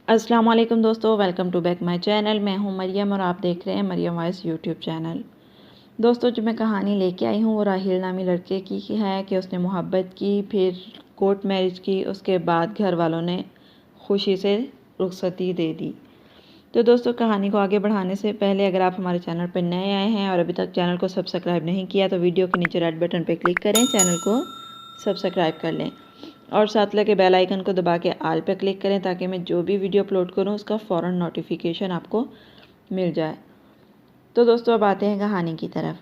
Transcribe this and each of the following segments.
अस्सलाम वालेकुम दोस्तों, welcome to back my channel. मैं हूं मरियम और आप देख रहे हैं मरियम वॉइस यूट्यूब चैनल। दोस्तों, जो मैं कहानी लेके आई हूं वो राहिल नामी लड़के की है कि उसने मोहब्बत की, फिर कोर्ट मैरिज की, उसके बाद घर वालों ने खुशी से रुखसती दे दी। तो दोस्तों, कहानी को आगे बढ़ाने से पहले अगर आप हमारे चैनल पर नए आए हैं और अभी तक चैनल को सब्सक्राइब नहीं किया तो वीडियो के नीचे रेड बटन पर क्लिक करें, चैनल को सब्सक्राइब कर लें और साथ लगे बेल आइकन को दबा के आल पे क्लिक करें ताकि मैं जो भी वीडियो अपलोड करूं उसका फ़ौरन नोटिफिकेशन आपको मिल जाए। तो दोस्तों, अब आते हैं कहानी की तरफ।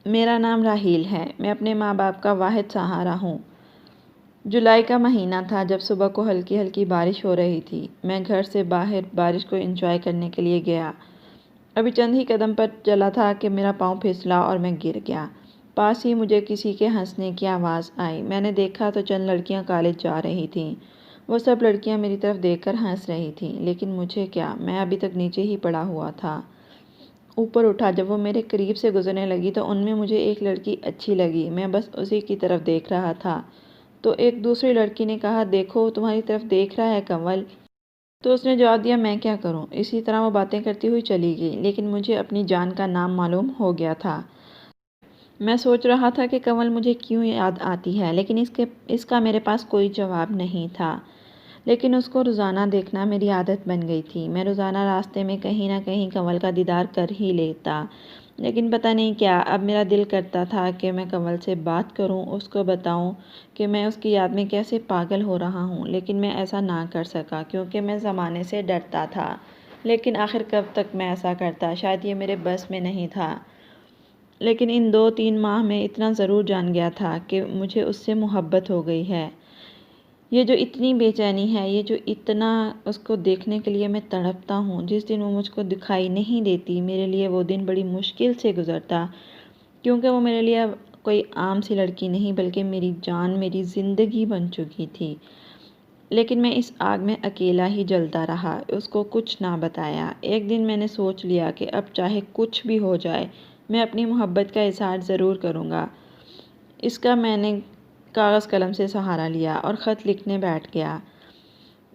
मेरा नाम राहील है। मैं अपने माँ बाप का वाहिद सहारा हूँ। जुलाई का महीना था जब सुबह को हल्की हल्की बारिश हो रही थी। मैं घर से बाहर बारिश को एंजॉय करने के लिए गया। अभी चंद ही कदम पर चला था कि मेरा पाँव फिसला और मैं गिर गया। पास ही मुझे किसी के हंसने की आवाज़ आई। मैंने देखा तो चंद लड़कियां कॉलेज जा रही थीं। वो सब लड़कियां मेरी तरफ देखकर हंस रही थीं, लेकिन मुझे क्या, मैं अभी तक नीचे ही पड़ा हुआ था। ऊपर उठा, जब वो मेरे करीब से गुजरने लगी तो उनमें मुझे एक लड़की अच्छी लगी। मैं बस उसी की तरफ देख रहा था तो एक दूसरी लड़की ने कहा, देखो तुम्हारी तरफ देख रहा है कंवल। तो उसने जवाब दिया, मैं क्या करूं। इसी तरह वो बातें करती हुई चली गई, लेकिन मुझे अपनी जान का नाम मालूम हो गया था। मैं सोच रहा था कि कंवल मुझे क्यों याद आती है, लेकिन इसका मेरे पास कोई जवाब नहीं था। लेकिन उसको रोज़ाना देखना मेरी आदत बन गई थी। मैं रोज़ाना रास्ते में कहीं ना कहीं कंवल का दीदार कर ही लेता, लेकिन पता नहीं क्या अब मेरा दिल करता था कि मैं कंवल से बात करूं, उसको बताऊं कि मैं उसकी याद में कैसे पागल हो रहा हूं। लेकिन मैं ऐसा ना कर सका क्योंकि मैं ज़माने से डरता था। लेकिन आखिर कब तक मैं ऐसा करता, शायद ये मेरे बस में नहीं था। लेकिन इन 2-3 माह में इतना ज़रूर जान गया था कि मुझे उससे मोहब्बत हो गई है। ये जो इतनी बेचैनी है, ये जो इतना उसको देखने के लिए मैं तड़पता हूँ, जिस दिन वो मुझको दिखाई नहीं देती मेरे लिए वो दिन बड़ी मुश्किल से गुज़रता, क्योंकि वो मेरे लिए अब कोई आम सी लड़की नहीं बल्कि मेरी जान, मेरी ज़िंदगी बन चुकी थी। लेकिन मैं इस आग में अकेला ही जलता रहा, उसको कुछ ना बताया। एक दिन मैंने सोच लिया कि अब चाहे कुछ भी हो जाए, मैं अपनी मोहब्बत का इज़हार ज़रूर करूँगा। इसका मैंने कागज़ कलम से सहारा लिया और ख़त लिखने बैठ गया,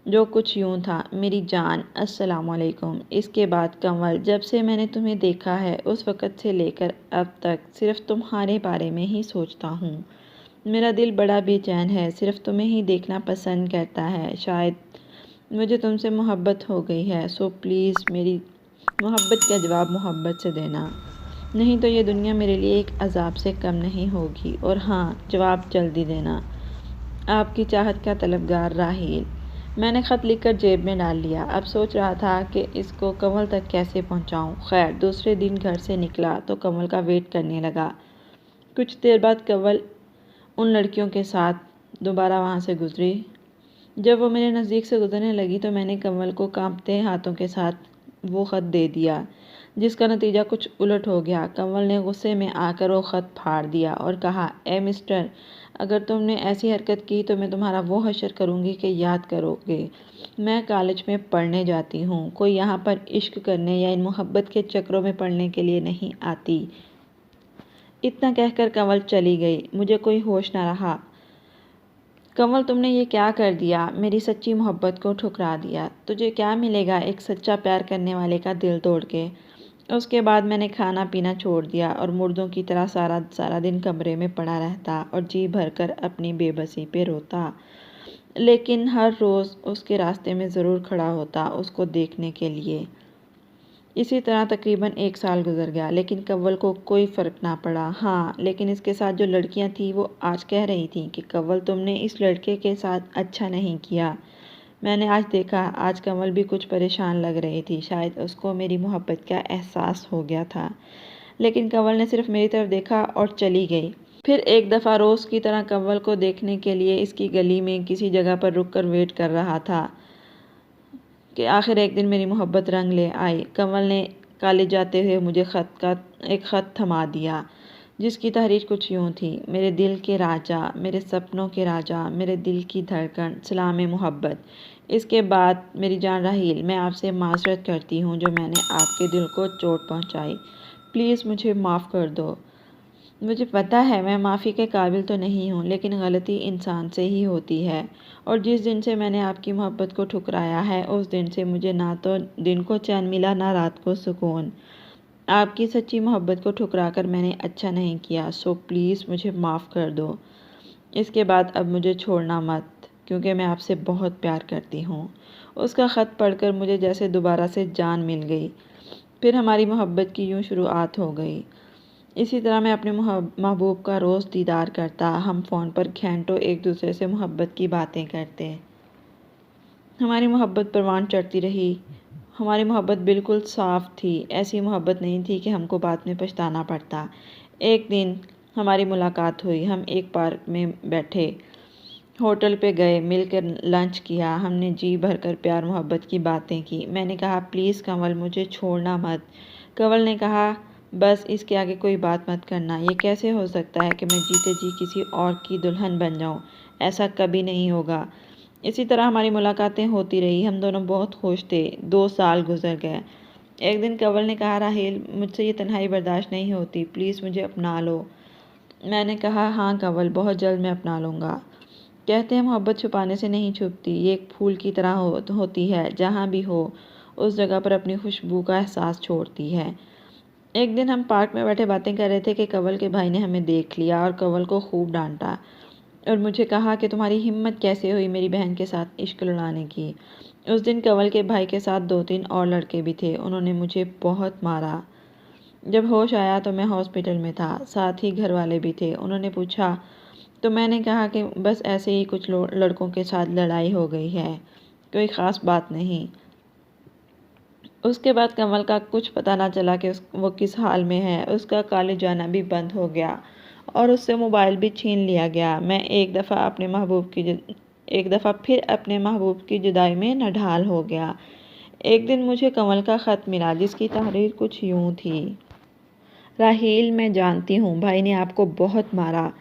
जो कुछ यूँ था, मेरी जान, अस्सलाम वालेकुम। इसके बाद कंवल, जब से मैंने तुम्हें देखा है उस वक़्त से लेकर अब तक सिर्फ़ तुम्हारे बारे में ही सोचता हूँ। मेरा दिल बड़ा बेचैन है, सिर्फ़ तुम्हें ही देखना पसंद करता है। शायद मुझे तुमसे मोहब्बत हो गई है, सो प्लीज़ मेरी मोहब्बत का जवाब मोहब्बत से देना, नहीं तो ये दुनिया मेरे लिए एक अज़ाब से कम नहीं होगी। और हाँ, जवाब जल्दी देना। आपकी चाहत का तलबगार राहील। मैंने ख़त लिखकर जेब में डाल लिया। अब सोच रहा था कि इसको कंवल तक कैसे पहुंचाऊं। खैर, दूसरे दिन घर से निकला तो कंवल का वेट करने लगा। कुछ देर बाद कंवल उन लड़कियों के साथ दोबारा वहाँ से गुजरी। जब वो मेरे नज़दीक से गुजरने लगी तो मैंने कंवल को कांपते हाथों के साथ वो ख़त दे दिया, जिसका नतीजा कुछ उलट हो गया। कंवल ने गुस्से में आकर वो ख़त फाड़ दिया और कहा, ए मिस्टर, अगर तुमने ऐसी हरकत की तो मैं तुम्हारा वो हशर करूँगी कि याद करोगे। मैं कॉलेज में पढ़ने जाती हूँ, कोई यहाँ पर इश्क करने या इन मोहब्बत के चक्रों में पढ़ने के लिए नहीं आती। इतना कहकर कंवल चली गई। मुझे कोई होश न रहा। कंवल, तुमने ये क्या कर दिया, मेरी सच्ची मोहब्बत को ठुकरा दिया। तुझे क्या मिलेगा एक सच्चा प्यार करने वाले का दिल तोड़ के। उसके बाद मैंने खाना पीना छोड़ दिया और मुर्दों की तरह सारा सारा दिन कमरे में पड़ा रहता और जी भरकर अपनी बेबसी पे रोता। लेकिन हर रोज़ उसके रास्ते में ज़रूर खड़ा होता उसको देखने के लिए। इसी तरह तकरीबन 1 साल गुजर गया, लेकिन कंवल को कोई फ़र्क ना पड़ा। हाँ, लेकिन इसके साथ जो लड़कियां थीं वो आज कह रही थीं कि कंवल, तुमने इस लड़के के साथ अच्छा नहीं किया। मैंने आज देखा, आज कंवल भी कुछ परेशान लग रही थी। शायद उसको मेरी मोहब्बत का एहसास हो गया था। लेकिन कंवल ने सिर्फ मेरी तरफ देखा और चली गई। फिर एक दफ़ा रोज़ की तरह कंवल को देखने के लिए इसकी गली में किसी जगह पर रुक कर वेट कर रहा था कि आखिर एक दिन मेरी मोहब्बत रंग ले आई। कंवल ने कॉलेज जाते हुए मुझे एक ख़त थमा दिया, जिसकी तहरीर कुछ यूँ थी, मेरे दिल के राजा, मेरे सपनों के राजा, मेरे दिल की धड़कन, सलाम मोहब्बत। इसके बाद मेरी जान राहील, मैं आपसे माज़रत करती हूँ जो मैंने आपके दिल को चोट पहुँचाई। प्लीज़ मुझे माफ़ कर दो। मुझे पता है मैं माफ़ी के काबिल तो नहीं हूँ, लेकिन गलती इंसान से ही होती है। और जिस दिन से मैंने आपकी मोहब्बत को ठुकराया है, उस दिन से मुझे ना तो दिन को चैन मिला, ना रात को सुकून। आपकी सच्ची मोहब्बत को ठुकरा कर मैंने अच्छा नहीं किया, सो प्लीज़ मुझे माफ़ कर दो। इसके बाद अब मुझे छोड़ना मत, क्योंकि मैं आपसे बहुत प्यार करती हूँ। उसका ख़त पढ़कर मुझे जैसे दोबारा से जान मिल गई। फिर हमारी मोहब्बत की यूँ शुरुआत हो गई। इसी तरह मैं अपने महबूब का रोज़ दीदार करता। हम फ़ोन पर घंटों एक दूसरे से मोहब्बत की बातें करते। हमारी मोहब्बत परवान चढ़ती रही। हमारी मोहब्बत बिल्कुल साफ़ थी। ऐसी मोहब्बत नहीं थी कि हमको बाद में पछताना पड़ता। एक दिन हमारी मुलाकात हुई। हम एक पार्क में बैठे, होटल पे गए, मिलकर लंच किया। हमने जी भरकर प्यार मोहब्बत की बातें की। मैंने कहा, प्लीज़ कंवल, मुझे छोड़ना मत। कंवल ने कहा, बस इसके आगे कोई बात मत करना। ये कैसे हो सकता है कि मैं जीते जी किसी और की दुल्हन बन जाऊं? ऐसा कभी नहीं होगा। इसी तरह हमारी मुलाकातें होती रही। हम दोनों बहुत खुश थे। 2 साल गुजर गए। एक दिन कंवल ने कहा, राहेल, मुझसे ये तन्हाई बर्दाश्त नहीं होती, प्लीज़ मुझे अपना लो। मैंने कहा, हाँ कंवल, बहुत जल्द मैं अपना लूँगा। कहते हैं मोहब्बत छुपाने से नहीं छुपती, ये एक फूल की तरह होती है, जहाँ भी हो उस जगह पर अपनी खुशबू का एहसास छोड़ती है। एक दिन हम पार्क में बैठे बातें कर रहे थे कि कंवल के भाई ने हमें देख लिया और कंवल को खूब डांटा और मुझे कहा कि तुम्हारी हिम्मत कैसे हुई मेरी बहन के साथ इश्क लड़ाने की। उस दिन कंवल के भाई के साथ 2-3 और लड़के भी थे। उन्होंने मुझे बहुत मारा। जब होश आया तो मैं हॉस्पिटल में था, साथ ही घर वाले भी थे। उन्होंने पूछा तो मैंने कहा कि बस ऐसे ही कुछ लड़कों के साथ लड़ाई हो गई है, कोई ख़ास बात नहीं। उसके बाद कंवल का कुछ पता ना चला कि वो किस हाल में है। उसका कॉलेज जाना भी बंद हो गया और उससे मोबाइल भी छीन लिया गया। मैं एक दफ़ा फिर अपने महबूब की जुदाई में नढाल हो गया। एक दिन मुझे कंवल का ख़त मिला, जिसकी तहरीर कुछ यूँ थी, राहील, मैं जानती हूँ भाई ने आपको बहुत मारा,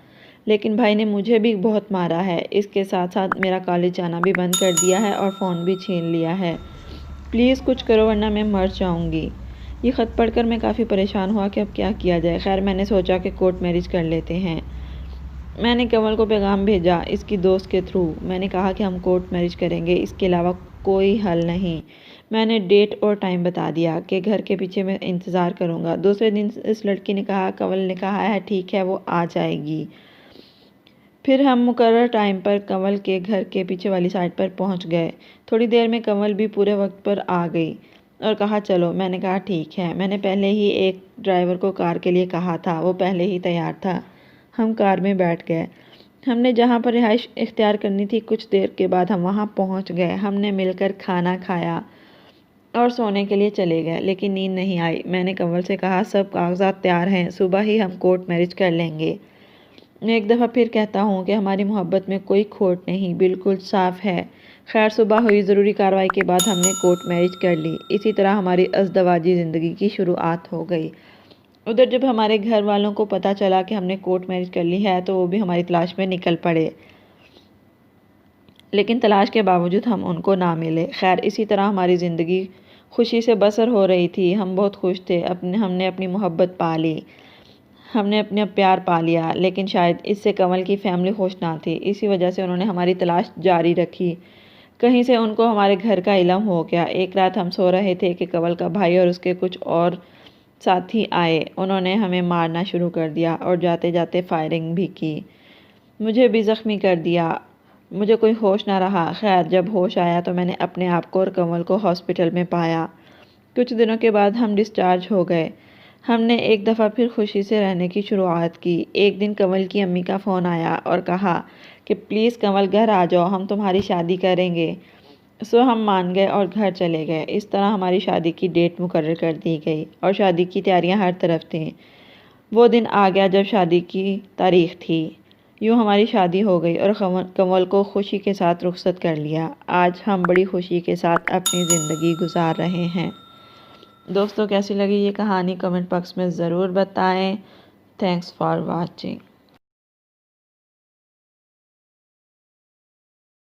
लेकिन भाई ने मुझे भी बहुत मारा है। इसके साथ साथ मेरा कॉलेज जाना भी बंद कर दिया है और फ़ोन भी छीन लिया है। प्लीज़ कुछ करो वरना मैं मर जाऊँगी। ये ख़त पढ़कर मैं काफ़ी परेशान हुआ कि अब क्या किया जाए। खैर, मैंने सोचा कि कोर्ट मैरिज कर लेते हैं। मैंने कंवल को पैगाम भेजा इसकी दोस्त के थ्रू। मैंने कहा कि हम कोर्ट मैरिज करेंगे, इसके अलावा कोई हल नहीं। मैंने डेट और टाइम बता दिया कि घर के पीछे मैं इंतज़ार करूँगा। दूसरे दिन इस लड़की ने कहा, कंवल ने कहा है ठीक है, वो आ जाएगी। फिर हम मुकर्रर टाइम पर कंवल के घर के पीछे वाली साइड पर पहुंच गए। थोड़ी देर में कंवल भी पूरे वक्त पर आ गई और कहा चलो। मैंने कहा ठीक है। मैंने पहले ही एक ड्राइवर को कार के लिए कहा था, वो पहले ही तैयार था। हम कार में बैठ गए। हमने जहाँ पर रिहाइश इख्तियार करनी थी, कुछ देर के बाद हम वहाँ पहुँच गए। हमने मिलकर खाना खाया और सोने के लिए चले गए, लेकिन नींद नहीं आई। मैंने कंवल से कहा, सब कागजात तैयार हैं, सुबह ही हम कोर्ट मैरिज कर लेंगे। मैं एक दफ़ा फिर कहता हूँ कि हमारी मोहब्बत में कोई खोट नहीं, बिल्कुल साफ़ है। खैर, सुबह हुई ज़रूरी कार्रवाई के बाद हमने कोर्ट मैरिज कर ली। इसी तरह हमारी अज़दवाजी ज़िंदगी की शुरुआत हो गई। उधर जब हमारे घर वालों को पता चला कि हमने कोर्ट मैरिज कर ली है, तो वो भी हमारी तलाश में निकल पड़े, लेकिन तलाश के बावजूद हम उनको ना मिले। खैर, इसी तरह हमारी ज़िंदगी खुशी से बसर हो रही थी। हम बहुत खुश थे। हमने अपनी मोहब्बत पा ली, हमने अपना प्यार पा लिया, लेकिन शायद इससे कंवल की फैमिली खुश ना थी। इसी वजह से उन्होंने हमारी तलाश जारी रखी। कहीं से उनको हमारे घर का इल्म हो गया। एक रात हम सो रहे थे कि कंवल का भाई और उसके कुछ और साथी आए। उन्होंने हमें मारना शुरू कर दिया और जाते जाते फायरिंग भी की। मुझे भी ज़ख्मी कर दिया। मुझे कोई होश ना रहा। खैर, जब होश आया तो मैंने अपने आप को और कंवल को हॉस्पिटल में पाया। कुछ दिनों के बाद हम डिस्चार्ज हो गए। हमने एक दफ़ा फिर खुशी से रहने की शुरुआत की। एक दिन कंवल की अम्मी का फ़ोन आया और कहा कि प्लीज़ कंवल, घर आ जाओ, हम तुम्हारी शादी करेंगे। सो हम मान गए और घर चले गए। इस तरह हमारी शादी की डेट मुकर्रर कर दी गई और शादी की तैयारियां हर तरफ थीं। वो दिन आ गया जब शादी की तारीख थी। यूँ हमारी शादी हो गई और कंवल को खुशी के साथ रुखसत कर लिया। आज हम बड़ी खुशी के साथ अपनी ज़िंदगी गुजार रहे हैं। दोस्तों, कैसी लगी ये कहानी कमेंट बॉक्स में ज़रूर बताएं। Thanks for watching.